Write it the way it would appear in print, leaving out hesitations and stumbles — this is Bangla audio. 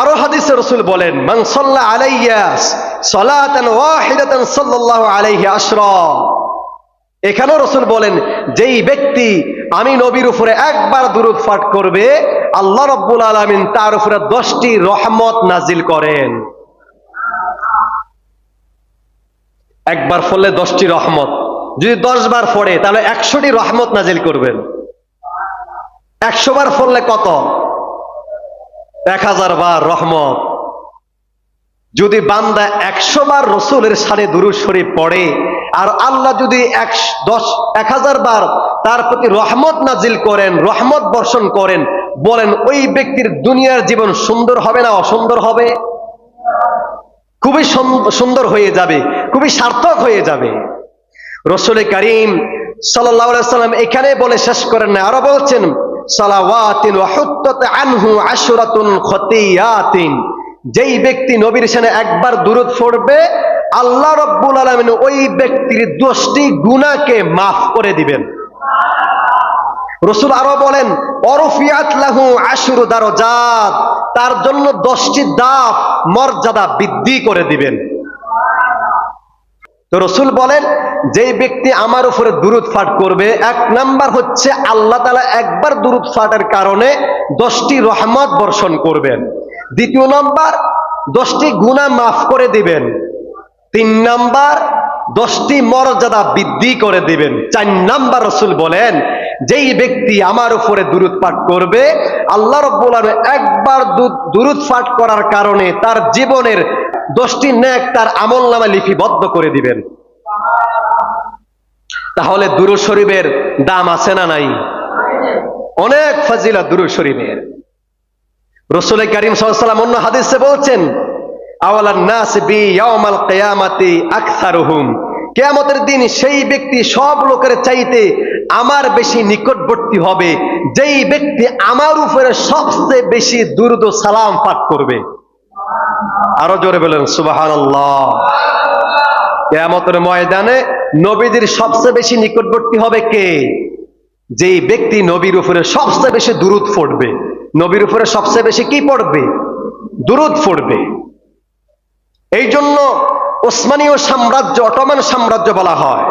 আরো হাদিসে রাসূল বলেন, মান সাল্লা আলাইয়া সালাতান ওয়াহিদাতান সাল্লাল্লাহু আলাইহি আশরা। এখানেও রাসূল বলেন, যেই ব্যক্তি আমি নবীর উপরে একবার দুরূদ পাঠ করবে, আল্লাহ রাব্বুল আলামিন তার উপরে 10টি রহমত নাজিল করেন। একবার পড়লে 10টি রহমত, যদি 10 বার পড়ে তাহলে 100টি রহমত নাজিল করবেন। 100 বার পড়লে কত? 1000 বার রহমত। যদি বান্দা 100 বার রাসূলের শানে দুরূদ শরীফ পড়ে আর আল্লাহ যদি 1000 বার তার প্রতি রহমত নাজিল করেন, রহমত বর্ষণ করেন, বলেন ওই ব্যক্তির দুনিয়ার জীবন সুন্দর হবে না অসুন্দর হবে? খুবই সুন্দর হয়ে যাবে, খুবই সার্থক হয়ে যাবে। রাসূল করিম সাল্লাল্লাহু আলাইহি ওয়াসাল্লাম এখানে বলে শেষ করেন না, আরো বলছেন, সালাওয়াতিন ওয়া হুত্তাত আনহু আশরাতুন খতিয়াতিন। যেই ব্যক্তি নবীর শানে একবার দুরূদ পড়বে, আল্লাহ রাব্বুল আলামিন ওই ব্যক্তির 10টি গুনাহকে মাফ করে দিবেন। রাসূল আরো বলেন, ওয়ারফিয়াত লাহু আশরু দারাজাত, তার জন্য 10টি ধাপ মর্যাদা বৃদ্ধি করে দিবেন। তো রাসূল বলেন, যেই ব্যক্তি আমার উপরে দুরূদ পাঠ করবে, 1 নাম্বার হচ্ছে আল্লাহ তাআলা একবার দুরূদ পাঠের কারণে 10টি রহমত বর্ষণ করবেন। 2 নাম্বার 10টি গুনাহ মাফ করে দিবেন। 3 নাম্বার 10টি মর্যাদা বৃদ্ধি করে দিবেন। 4 নাম্বার রাসূল বলেন, যেই ব্যক্তি আমার উপরে দুরূদ পাঠ করবে, আল্লাহ রাব্বুল আলামিন একবার দুরূদ পাঠ করার কারণে তার জীবনের 10টি নেক তার আমলনামায় লিপিবদ্ধ করে দিবেন। তাহলে দুরূদ শরীফের দাম আছে না নাই? অনেক ফজিলত দুরূদ শরীফের। রাসূল করিম সাল্লাল্লাহু আলাইহি ওয়াসাল্লাম অন্য হাদিসে বলছেন, আওয়ালান নাস বি ইয়াউমাল কিয়ামাতি আকসারুহুম। কিয়ামতের দিন সেই ব্যক্তি সব লোকের চাইতে আমার বেশি নিকটবর্তী হবে যেই ব্যক্তি আমার উপরে সবচেয়ে বেশি দুরূদ ও সালাম পাঠ করবে। আরো জোরে বলেন সুবহানাল্লাহ। কিয়ামতের ময়দানে নবীদের সবচেয়ে বেশি নিকটবর্তী হবে কে? যেই ব্যক্তি নবীর উপরে সবচেয়ে বেশি দুরূদ পড়বে। নবীর উপরে সবচেয়ে বেশি কি পড়বে? দুরূদ পড়বে। এই জন্য ওসমানীয় সাম্রাজ্য, অটোমান সাম্রাজ্য বলা হয়।